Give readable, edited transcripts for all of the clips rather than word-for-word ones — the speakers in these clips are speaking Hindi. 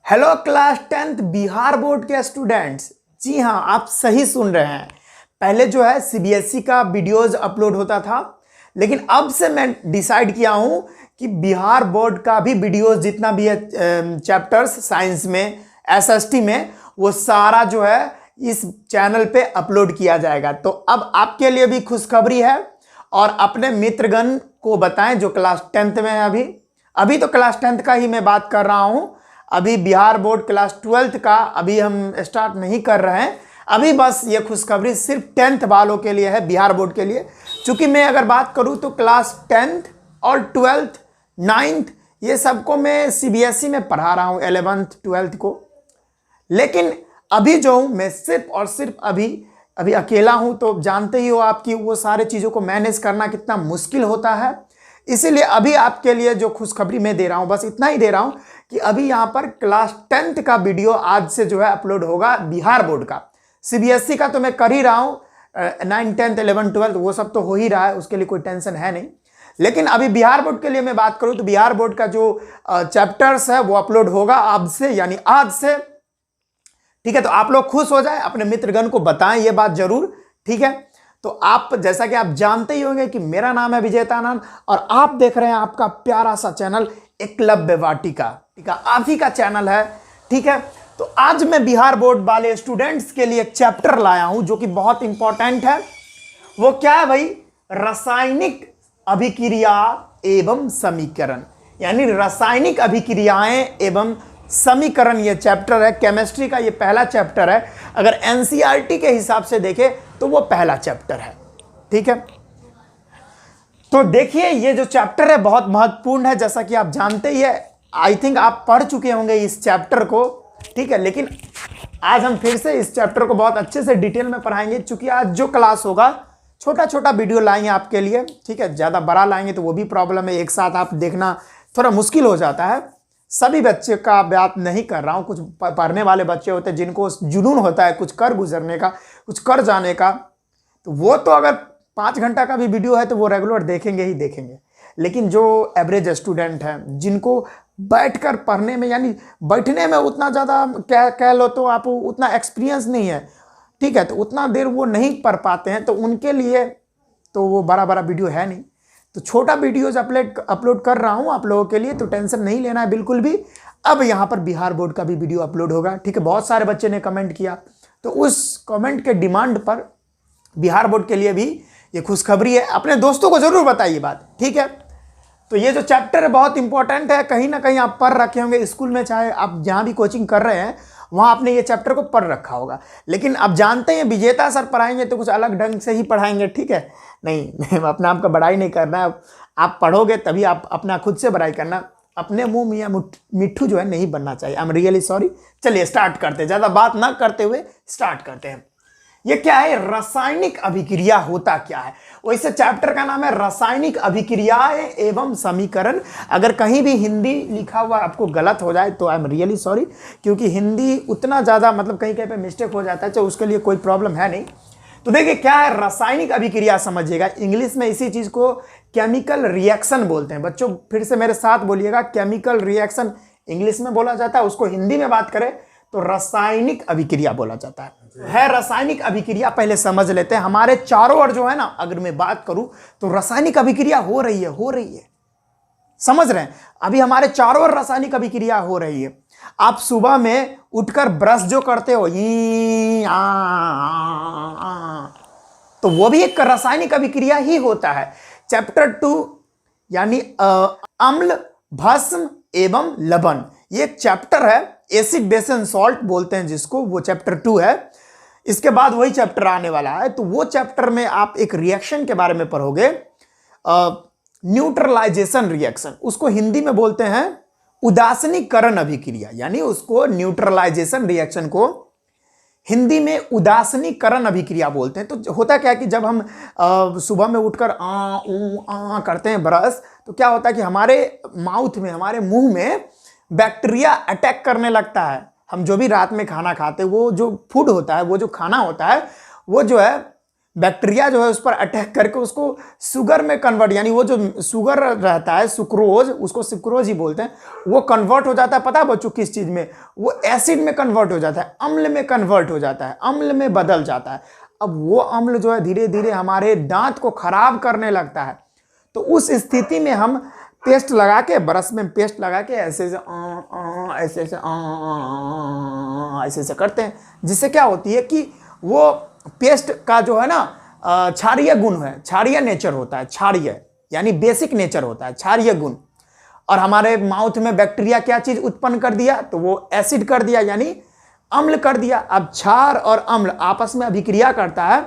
Hello class 10th Bihar board के स्टूडेंट्स। जी हाँ, आप सही सुन रहे हैं। पहले जो है सीबीएसई का वीडियोस अपलोड होता था, लेकिन अब से मैं डिसाइड किया हूँ कि बिहार बोर्ड का भी वीडियोस जितना भी है चैप्टर्स साइंस में, एसएसटी में, वो सारा जो है इस चैनल पे अपलोड किया जाएगा। तो अब आपके लिए भी खुशखबरी है और अपने मित्रगण को बताएं जो क्लास 10th में है। अभी तो क्लास 10th का ही मैं बात कर रहा हूँ। अभी बिहार बोर्ड क्लास 12th का अभी हम स्टार्ट नहीं कर रहे हैं। अभी बस ये खुशखबरी सिर्फ 10th वालों के लिए है, बिहार बोर्ड के लिए। चूंकि मैं अगर बात करूं तो क्लास 10th और 12th 9th ये सबको मैं सीबीएसई में पढ़ा रहा हूं, 11th 12th को। लेकिन अभी जो हूं मैं सिर्फ और सिर्फ अभी अकेला हूं, तो जानते ही हो आपकी वो सारे चीज़ों को मैनेज करना कितना मुश्किल होता है। इसीलिए अभी आपके लिए जो खुशखबरी मैं दे रहा हूं, बस इतना ही दे रहा हूं कि अभी यहां पर क्लास 10th का वीडियो आज से जो है अपलोड होगा बिहार बोर्ड का। सीबीएसई का तो मैं कर ही रहा हूं, 9, 10, 11, 12 वो सब तो हो ही रहा है, उसके लिए कोई टेंशन है नहीं। लेकिन अभी बिहार बोर्ड के लिए मैं बात करूं तो बिहार बोर्ड का जो चैप्टर्स है वो अपलोड होगा अब से, यानी आज से। ठीक है, तो आप लोग खुश हो जाए, अपने मित्रगण को बताएं ये बात जरूर। ठीक है, तो आप जैसा कि आप जानते ही होंगे कि मेरा नाम है विजेतानंद और आप देख रहे हैं आपका प्यारा सा चैनल एकलव्य वाटिका। ठीक है, आप ही का चैनल है। ठीक है, तो आज मैं बिहार बोर्ड वाले स्टूडेंट्स के लिए एक चैप्टर लाया हूं जो कि बहुत इंपॉर्टेंट है। वो क्या है भाई? रासायनिक अभिक्रिया एवं समीकरण, यानी रासायनिक अभिक्रियाएं एवं समीकरण ये चैप्टर है। केमिस्ट्री का ये पहला चैप्टर है। अगर एनसीईआरटी के हिसाब से देखें तो वो पहला चैप्टर है। ठीक है, तो देखिए ये जो चैप्टर है बहुत महत्वपूर्ण है, जैसा कि आप जानते ही है। आई थिंक आप पढ़ चुके होंगे इस चैप्टर को। ठीक है, लेकिन आज हम फिर से इस चैप्टर को बहुत अच्छे से डिटेल में पढ़ाएंगे। चूंकि आज जो क्लास होगा छोटा छोटा वीडियो लाएंगे आपके लिए। ठीक है, ज़्यादा बड़ा लाएंगे तो वो भी प्रॉब्लम है, एक साथ आप देखना थोड़ा मुश्किल हो जाता है। सभी बच्चे का बात नहीं कर रहा हूँ, कुछ पढ़ने वाले बच्चे होते हैं जिनको जुनून होता है कुछ कर गुजरने का, कुछ कर जाने का, तो वो तो अगर 5 घंटा का भी वीडियो है तो वो रेगुलर देखेंगे ही देखेंगे। लेकिन जो एवरेज स्टूडेंट हैं जिनको बैठकर पढ़ने में, यानी बैठने में उतना ज़्यादा कह लो तो आप उतना एक्सपीरियंस नहीं है, ठीक है, तो उतना देर वो नहीं पढ़ पाते हैं, तो उनके लिए तो वो बड़ा बड़ा वीडियो है नहीं। तो छोटा वीडियोज अपलोड कर रहा हूँ आप लोगों के लिए, तो टेंशन नहीं लेना है बिल्कुल भी। अब यहाँ पर बिहार बोर्ड का भी वीडियो अपलोड होगा। ठीक है, बहुत सारे बच्चे ने कमेंट किया, तो उस कमेंट के डिमांड पर बिहार बोर्ड के लिए भी ये खुशखबरी है। अपने दोस्तों को जरूर बताइए बात। ठीक है, तो ये जो चैप्टर है बहुत इंपॉर्टेंट है। कहीं ना कहीं आप पढ़ रखे होंगे स्कूल में, चाहे आप जहाँ भी कोचिंग कर रहे हैं वहाँ आपने ये चैप्टर को पढ़ रखा होगा। लेकिन आप जानते हैं विजेता सर पढ़ाएंगे तो कुछ अलग ढंग से ही पढ़ाएंगे। ठीक है, नहीं अपना आपका बड़ाई नहीं करना है। आप पढ़ोगे तभी आप अपना खुद से बड़ाई करना। अपने मुंह मियाँ मिट्ठू जो है नहीं बनना चाहिए। I am really sorry. चलिए स्टार्ट करते हैं, ज़्यादा बात ना करते हुए स्टार्ट करते हैं। ये क्या है? रासायनिक अभिक्रिया होता क्या है? वैसे चैप्टर का नाम है रासायनिक अभिक्रियाएं एवं समीकरण। अगर कहीं भी हिंदी लिखा हुआ आपको गलत हो जाए तो आई एम रियली सॉरी, क्योंकि हिंदी उतना ज़्यादा मतलब कहीं कहीं पे मिस्टेक हो जाता है, तो उसके लिए कोई प्रॉब्लम है नहीं। तो देखिए क्या है रासायनिक अभिक्रिया, समझिएगा। इंग्लिश में इसी चीज़ को केमिकल रिएक्शन बोलते हैं। बच्चों फिर से मेरे साथ बोलिएगा, केमिकल रिएक्शन इंग्लिश में बोला जाता है, उसको हिंदी में बात करें तो रासायनिक अभिक्रिया बोला जाता है। रासायनिक अभिक्रिया पहले समझ लेते हैं। हमारे चारों ओर जो है ना, अगर मैं बात करूं तो रासायनिक अभिक्रिया हो रही है। समझ रहे हैं? अभी हमारे चारों ओर रासायनिक अभिक्रिया हो रही है। आप सुबह में उठकर ब्रश जो करते हो तो वो भी एक रासायनिक अभिक्रिया ही होता है। चैप्टर 2 यानी अम्ल, भस्म एवं लवण, ये एक चैप्टर है। एसिड बेस एंड सॉल्ट बोलते हैं जिसको, वो चैप्टर 2 है। इसके बाद वही चैप्टर आने वाला है। तो वो चैप्टर में आप एक रिएक्शन के बारे में पढ़ोगे, न्यूट्रलाइजेशन रिएक्शन। उसको हिंदी में बोलते हैं उदासीनीकरण अभिक्रिया, यानी उसको न्यूट्रलाइजेशन रिएक्शन को हिंदी में उदासीनीकरण अभिक्रिया बोलते हैं। तो होता क्या है कि जब हम सुबह में उठकर आ करते हैं ब्रश, तो क्या होता है कि हमारे माउथ में, हमारे मुंह में बैक्टीरिया अटैक करने लगता है। हम जो भी रात में खाना खाते हैं, वो जो फूड होता है, वो जो खाना होता है, वो जो है बैक्टीरिया जो है उस पर अटैक करके उसको शुगर में कन्वर्ट, यानी वो जो शुगर रहता है सुक्रोज, उसको सुक्रोज ही बोलते हैं, वो कन्वर्ट हो जाता है। पता है बच्चों किस चीज में? वो एसिड में कन्वर्ट हो जाता है, अम्ल में कन्वर्ट हो जाता है, अम्ल में बदल जाता है। अब वो अम्ल जो है धीरे धीरे हमारे दांत को खराब करने लगता है। तो उस स्थिति में हम पेस्ट लगा के, ब्रश में पेस्ट लगा के ऐसे ऐसे करते हैं, जिससे क्या होती है कि वो पेस्ट का जो है ना क्षारीय गुण है, क्षारीय नेचर होता है, क्षारीय यानी बेसिक नेचर होता है, क्षारीय गुण। और हमारे माउथ में बैक्टीरिया क्या चीज उत्पन्न कर दिया? तो वो एसिड कर दिया, यानी अम्ल कर दिया। अब क्षार और अम्ल आपस में अभिक्रिया करता है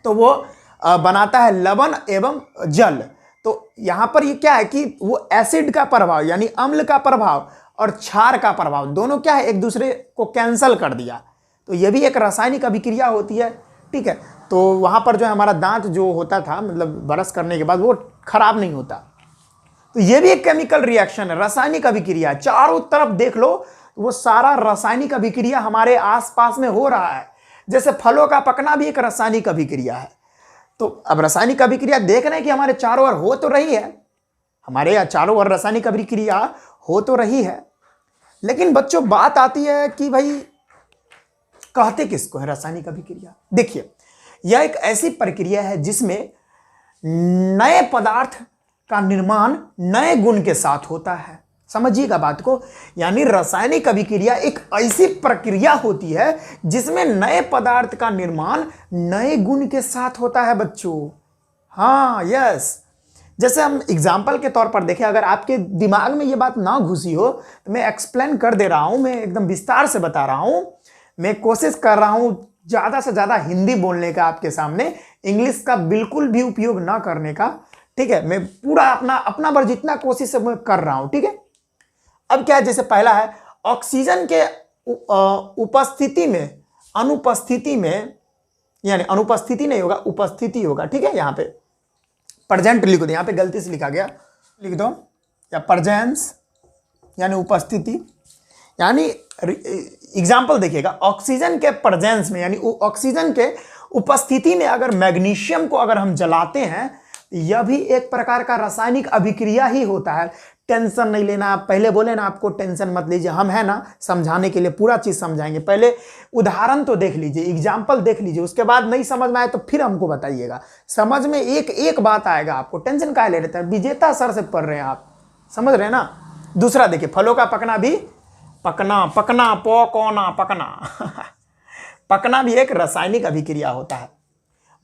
तो वो बनाता है लवण एवं जल। तो यहां पर ये क्या है कि वो एसिड का प्रभाव यानी अम्ल का प्रभाव और क्षार का प्रभाव दोनों क्या है, एक दूसरे को कैंसल कर दिया। तो ये भी एक रासायनिक अभिक्रिया होती है, ठीक है। तो वहां पर जो है हमारा दांत जो होता था, मतलब ब्रश करने के बाद, वो खराब नहीं होता। तो ये भी एक केमिकल रिएक्शन है, रासायनिक अभिक्रिया। चारों तरफ देख लो, वो सारा रासायनिक अभिक्रिया हमारे आसपास में हो रहा है। जैसे फलों का पकना भी एक रासायनिक अभिक्रिया है। तो अब रासायनिक अभिक्रिया देख रहे हैं कि हमारे चारों ओर हो तो रही है, हमारे यहाँ चारों ओर रासायनिक अभिक्रिया हो तो रही है। लेकिन बच्चों बात आती है कि भाई कहते किसको है रासायनिक अभिक्रिया? देखिए, यह एक ऐसी प्रक्रिया है जिसमें नए पदार्थ का निर्माण नए गुण के साथ होता है। समझिएगा बात को, यानी रासायनिक अभिक्रिया एक ऐसी प्रक्रिया होती है जिसमें नए पदार्थ का निर्माण नए गुण के साथ होता है बच्चों। हाँ, यस। जैसे हम एग्जाम्पल के तौर पर देखें, अगर आपके दिमाग में ये बात ना घुसी हो तो मैं एक्सप्लेन कर दे रहा हूं, मैं एकदम विस्तार से बता रहा हूं। मैं कोशिश कर रहा हूं ज्यादा से ज्यादा हिंदी बोलने का आपके सामने, इंग्लिश का बिल्कुल भी उपयोग ना करने का, ठीक है। मैं पूरा अपना भर जितना कोशिश मैं कर रहा हूं, ठीक है। अब क्या है, जैसे पहला है ऑक्सीजन के उपस्थिति में, अनुपस्थिति में, यानी अनुपस्थिति नहीं होगा, उपस्थिति होगा, ठीक है। यहां पे प्रेजेंट लिख दो, यहां पे गलती से लिखा गया, लिख दो, या प्रेजेंस यानी उपस्थिति। यानी एग्जाम्पल देखिएगा, ऑक्सीजन के प्रेजेंस में यानी ऑक्सीजन के उपस्थिति में अगर मैग्नीशियम को अगर हम जलाते हैं, यह भी एक प्रकार का रासायनिक अभिक्रिया ही होता है। टेंशन नहीं लेना, पहले बोले ना आपको टेंशन मत लीजिए, हम है ना समझाने के लिए पूरा चीज समझाएंगे। पहले उदाहरण तो देख लीजिए, एग्जाम्पल देख लीजिए, उसके बाद नहीं समझ में आए तो फिर हमको बताइएगा। समझ में एक एक बात आएगा आपको, टेंशन काहे ले लेते हैं? विजेता सर से पढ़ रहे हैं आप, समझ रहे हैं ना। दूसरा देखिए, फलों का पकना भी, पकना पकना पकना पकना पकना भी एक रासायनिक अभिक्रिया होता है।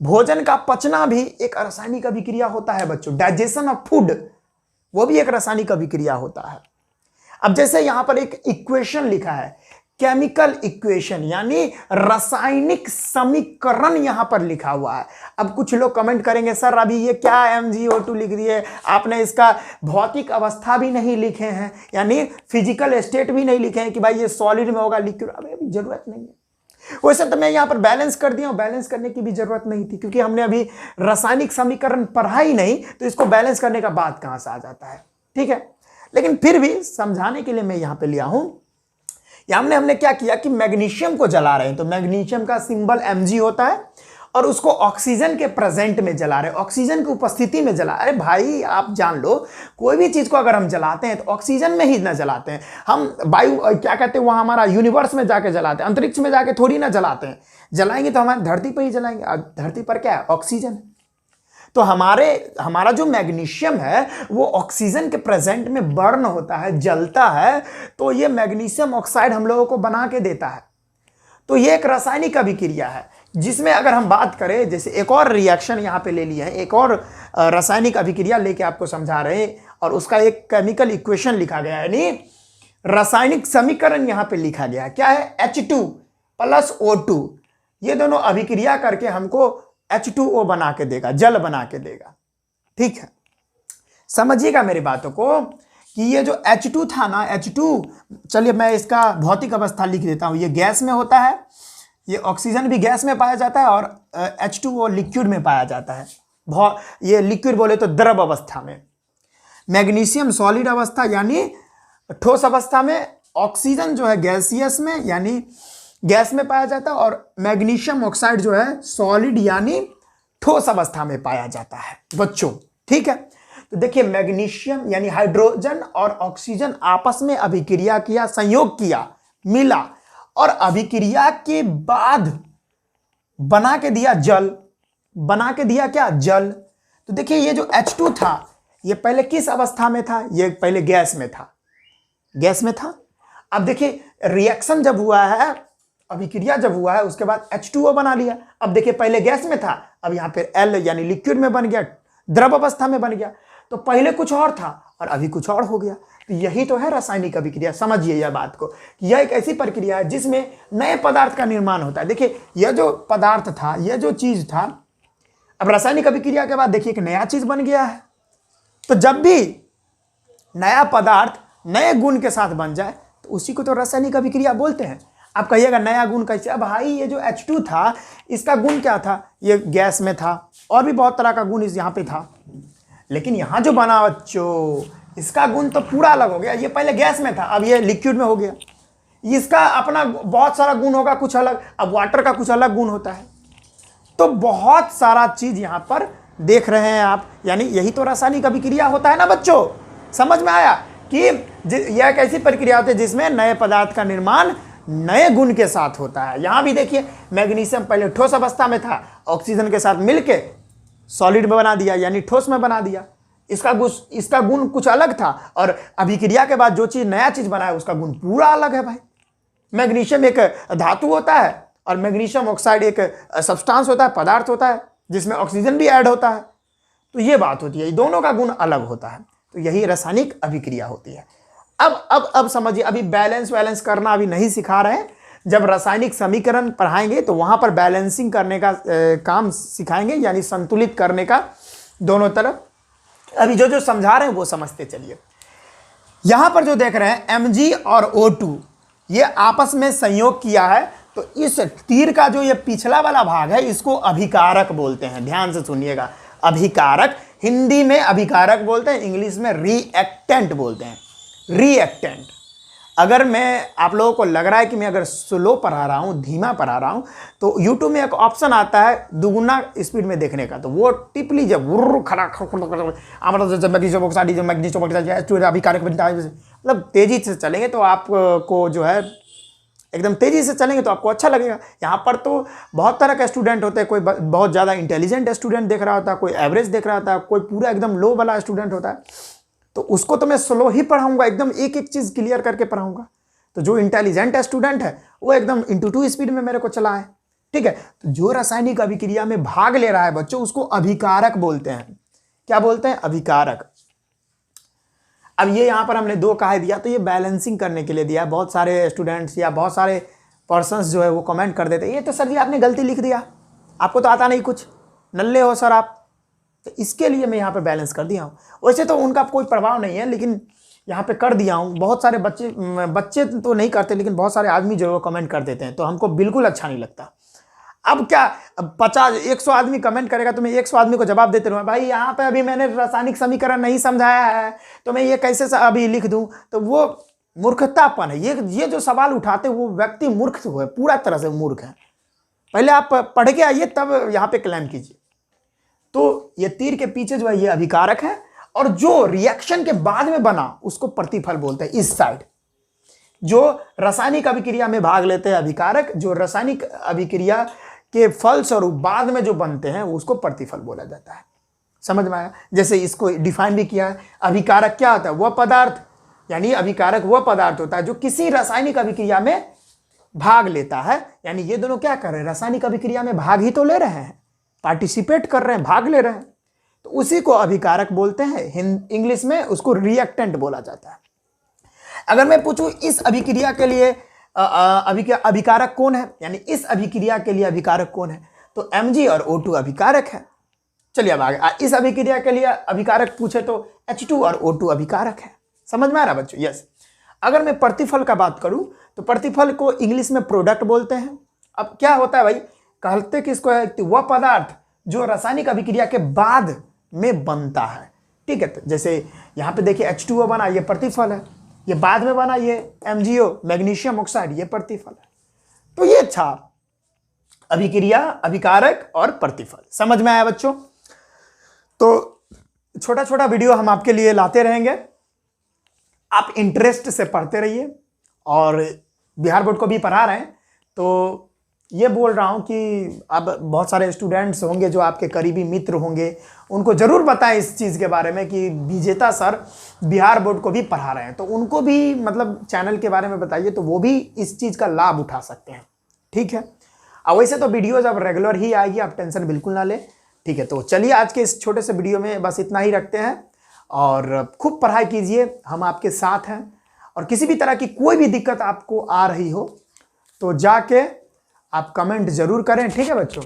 भोजन का पचना भी एक रासायनिक अभिक्रिया होता है बच्चों। डाइजेशन ऑफ फूड, वो भी एक रासायनिक अभिक्रिया होता है। अब जैसे यहां पर एक इक्वेशन लिखा है, केमिकल इक्वेशन यानी रासायनिक समीकरण यहां पर लिखा हुआ है। अब कुछ लोग कमेंट करेंगे, सर अभी ये क्या MgO2 लिख दिए आपने, इसका भौतिक अवस्था भी नहीं लिखे हैं, यानी फिजिकल स्टेट भी नहीं लिखे हैं कि भाई ये सॉलिड में होगा, लिक्विड। अभी जरूरत नहीं है। वैसे तो मैं यहां पर बैलेंस कर दिया हूं, बैलेंस करने की भी जरूरत नहीं थी, क्योंकि हमने अभी रासायनिक समीकरण पढ़ा ही नहीं, तो इसको बैलेंस करने का बात कहां से आ जाता है, ठीक है। लेकिन फिर भी समझाने के लिए मैं यहां पे लिया हूं। हमने क्या किया कि मैग्नीशियम को जला रहे हैं, तो मैग्नीशियम का सिंबल Mg होता है, और उसको ऑक्सीजन के प्रेजेंट में जला रहे हैं, ऑक्सीजन की उपस्थिति में जला। अरे भाई आप जान लो, कोई भी चीज को अगर हम जलाते हैं तो ऑक्सीजन में ही ना जलाते हैं हम, वायु क्या कहते हैं वहां हमारा यूनिवर्स में जाके जलाते हैं, अंतरिक्ष में जाके थोड़ी ना जलाते हैं। जलाएंगे तो हमारी धरती पर ही जलाएंगे, धरती पर क्या है, ऑक्सीजन। तो हमारा जो मैग्नीशियम है वो ऑक्सीजन के प्रेजेंट में बर्न होता है, जलता है, तो ये मैग्नीशियम ऑक्साइड हम लोगों को बना के देता है। तो ये एक रासायनिक अभिक्रिया है, जिसमें अगर हम बात करें, जैसे एक और रिएक्शन यहाँ पे ले लिया है, एक और रासायनिक अभिक्रिया लेके आपको समझा रहे हैं, और उसका एक केमिकल इक्वेशन लिखा गया है, यानी रासायनिक समीकरण यहाँ पे लिखा गया है। क्या है? H2 + O2, ये दोनों अभिक्रिया करके हमको H2O बना के देगा, जल बना के देगा, ठीक है। समझिएगा मेरी बातों को कि ये जो H2 था ना, H2, चलिए मैं इसका भौतिक अवस्था लिख देता हूं। ये गैस में होता है, ये ऑक्सीजन भी गैस में पाया जाता है, और H2O लिक्विड में पाया जाता है। ये लिक्विड बोले तो द्रव अवस्था में, मैग्नीशियम सॉलिड अवस्था यानी ठोस अवस्था में, ऑक्सीजन जो है गैसियस में यानी गैस में पाया जाता है, और मैग्नीशियम ऑक्साइड जो है सॉलिड यानी ठोस अवस्था में पाया जाता है बच्चों। ठीक है, तो देखिए मैग्नीशियम यानी हाइड्रोजन और ऑक्सीजन आपस में अभिक्रिया किया, संयोग किया, मिला और अभिक्रिया के बाद बना के दिया जल। बना के दिया क्या? जल। तो देखिए ये जो H2 था ये पहले किस अवस्था में था? ये पहले गैस में था, गैस में था। अब देखिए रिएक्शन जब हुआ है, अभिक्रिया जब हुआ है, उसके बाद H2O बना लिया। अब देखिए पहले गैस में था, अब यहां पे L यानी लिक्विड में बन गया, द्रव अवस्था में बन गया। तो पहले कुछ और था और अभी कुछ और हो गया। तो यही तो है रासायनिक अभिक्रिया। समझिए यह बात को, यह एक ऐसी प्रक्रिया है जिसमें नए पदार्थ का निर्माण होता है। देखिए यह जो पदार्थ था, यह जो चीज था, अब रासायनिक अभिक्रिया के बाद देखिए एक नया चीज बन गया है। तो जब भी नया पदार्थ नए गुण के साथ बन जाए तो उसी को तो रासायनिक अभिक्रिया बोलते हैं। आप कहिएगा नया गुण कैसे? अब भाई ये जो H2 था इसका गुण क्या था? ये गैस में था और भी बहुत तरह का गुण इस यहाँ पे था, लेकिन यहाँ जो बना बच्चों इसका गुण तो पूरा अलग हो गया। ये पहले गैस में था, अब ये लिक्विड में हो गया। इसका अपना बहुत सारा गुण होगा कुछ अलग, अब वाटर का कुछ अलग गुण होता है। तो बहुत सारा चीज यहाँ पर देख रहे हैं आप, यानी यही तो रासायनिक अभिक्रिया होता है ना बच्चों। समझ में आया कि यह एक ऐसी प्रक्रिया होती है जिसमें नए पदार्थ का निर्माण नए गुण के साथ होता है। यहां भी देखिए मैग्नीशियम पहले ठोस अवस्था में था, ऑक्सीजन के साथ मिलके सॉलिड में बना दिया यानी ठोस में बना दिया। इसका गुण कुछ अलग था और अभिक्रिया के बाद जो चीज नया चीज बना है उसका गुण पूरा अलग है भाई। मैग्नीशियम एक धातु होता है और मैग्नीशियम ऑक्साइड एक सब्सटेंस होता है, पदार्थ होता है जिसमें ऑक्सीजन भी ऐड होता है। तो ये बात होती है, दोनों का गुण अलग होता है। तो यही रासायनिक अभिक्रिया होती है। अब समझिए, अभी बैलेंस करना अभी नहीं सिखा रहे हैं। जब रासायनिक समीकरण पढ़ाएंगे तो वहां पर बैलेंसिंग करने का काम सिखाएंगे, यानी संतुलित करने का दोनों तरफ। अभी जो समझा रहे हैं वो समझते चलिए। यहां पर जो देख रहे हैं Mg और O2 ये आपस में संयोग किया है। तो इस तीर का जो ये पिछला वाला भाग है इसको अभिकारक बोलते हैं। ध्यान से सुनिएगा, अभिकारक। हिंदी में अभिकारक बोलते हैं, इंग्लिश में रिएक्टेंट बोलते हैं। रिएक्टेंट। अगर मैं आप लोगों को लग रहा है कि मैं अगर स्लो पढ़ा रहा हूँ, धीमा पढ़ा रहा हूँ, तो YouTube में एक ऑप्शन आता है दुगुना स्पीड में देखने का, तो वो टिप लीजिए। अभिकारक बनता है, मतलब तेजी से चलेंगे तो आपको जो है एकदम तेजी से चलेंगे तो आपको अच्छा लगेगा। यहाँ पर तो बहुत तरह का स्टूडेंट होते हैं, कोई बहुत ज़्यादा इंटेलिजेंट स्टूडेंट देख रहा होता है, कोई एवरेज देख रहा होता है, कोई पूरा एकदम लो वाला स्टूडेंट होता है। तो उसको तो मैं स्लो ही पढ़ाऊंगा, एकदम एक एक चीज़ क्लियर करके पढ़ाऊंगा। तो जो इंटेलिजेंट स्टूडेंट है वो एकदम इंटू 2 स्पीड में मेरे को चलाए। ठीक है, तो जो रासायनिक अभिक्रिया में भाग ले रहा है बच्चों उसको अभिकारक बोलते हैं। क्या बोलते हैं? अभिकारक। अब ये यहाँ पर हमने 2 कहा दिया, तो ये बैलेंसिंग करने के लिए दिया है। बहुत सारे स्टूडेंट्स या बहुत सारे पर्सन्स जो है वो कमेंट कर देते हैं, ये तो सर जी आपने गलती लिख दिया, आपको तो आता नहीं कुछ, नल्ले हो सर आप। तो इसके लिए मैं यहाँ पे बैलेंस कर दिया हूँ। वैसे तो उनका कोई प्रभाव नहीं है, लेकिन यहाँ पे कर दिया हूँ। बहुत सारे बच्चे तो नहीं करते, लेकिन बहुत सारे आदमी जो है कमेंट कर देते हैं, तो हमको बिल्कुल अच्छा नहीं लगता। अब क्या 50-100 आदमी कमेंट करेगा तो मैं 100 आदमी को जवाब देते रहूँ, भाई यहाँ पे अभी मैंने रासायनिक समीकरण नहीं समझाया है तो मैं ये कैसे अभी लिख दूँ? तो वो मूर्खतापन है। ये जो सवाल उठाते वो व्यक्ति मूर्ख है, पूरा तरह से मूर्ख है। पहले आप पढ़ के आइए तब यहाँ पे क्लेम कीजिए। तो ये तीर के पीछे जो है ये अभिकारक है, और जो रिएक्शन के बाद में बना उसको प्रतिफल बोलते हैं। इस साइड जो रासायनिक अभिक्रिया में भाग लेते हैं अभिकारक, जो रासायनिक अभिक्रिया के फलस्वरूप बाद में जो बनते हैं उसको प्रतिफल बोला जाता है। समझ में आया? जैसे इसको डिफाइन भी किया है, अभिकारक क्या होता है? वह पदार्थ, यानी अभिकारक वह पदार्थ होता है जो किसी रासायनिक अभिक्रिया में भाग लेता है। यानी ये दोनों क्या कर रहे हैं? रासायनिक अभिक्रिया में भाग ही तो ले रहे हैं, पार्टिसिपेट कर रहे हैं, भाग ले रहे हैं, तो उसी को अभिकारक बोलते हैं। इंग्लिश में उसको रिएक्टेंट बोला जाता है। अगर मैं पूछूं इस अभिक्रिया के लिए अभिकारक कौन है, यानी इस अभिक्रिया के लिए अभिकारक कौन है, तो Mg और O2 अभिकारक है। चलिए अब आगे, इस अभिक्रिया के लिए अभिकारक पूछे तो H2 और O2 अभिकारक है। समझ में आ रहा बच्चों? यस। अगर मैं प्रतिफल का बात करूं तो प्रतिफल को इंग्लिश में प्रोडक्ट बोलते हैं। अब क्या होता है भाई, कहते किसको है? वह पदार्थ जो रासायनिक अभिक्रिया के बाद में बनता है। ठीक है, तो जैसे यहाँ पे देखिए H2O बना, ये प्रतिफल है। ये बाद में बना, ये MgO मैग्नीशियम ऑक्साइड, ये प्रतिफल है। तो ये अच्छा अभिक्रिया, अभिकारक और प्रतिफल। समझ में आया बच्चों? तो छोटा छोटा वीडियो हम आपके लिए लाते रहेंगे, आप इंटरेस्ट से पढ़ते रहिए। और बिहार बोर्ड को भी पढ़ा रहे हैं, तो ये बोल रहा हूं कि अब बहुत सारे स्टूडेंट्स होंगे जो आपके करीबी मित्र होंगे, उनको जरूर बताएं इस चीज़ के बारे में कि विजेता सर बिहार बोर्ड को भी पढ़ा रहे हैं, तो उनको भी मतलब चैनल के बारे में बताइए, तो वो भी इस चीज़ का लाभ उठा सकते हैं। ठीक है, अब वैसे तो वीडियोज़ अब रेगुलर ही आएगी, आप टेंशन बिल्कुल ना लें। ठीक है, तो चलिए आज के इस छोटे से वीडियो में बस इतना ही रखते हैं, और खूब पढ़ाई कीजिए, हम आपके साथ हैं। और किसी भी तरह की कोई भी दिक्कत आपको आ रही हो तो जाके आप कमेंट जरूर करें। ठीक है बच्चों,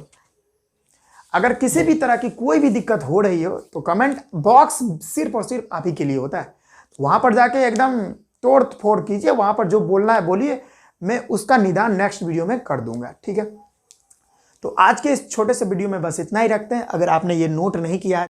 अगर किसी भी तरह की कोई भी दिक्कत हो रही हो तो कमेंट बॉक्स सिर्फ और सिर्फ आप ही के लिए होता है, वहां पर जाके एकदम तोड़ फोड़ कीजिए, वहां पर जो बोलना है बोलिए, मैं उसका निदान नेक्स्ट वीडियो में कर दूंगा। ठीक है, तो आज के इस छोटे से वीडियो में बस इतना ही रखते हैं। अगर आपने ये नोट नहीं किया है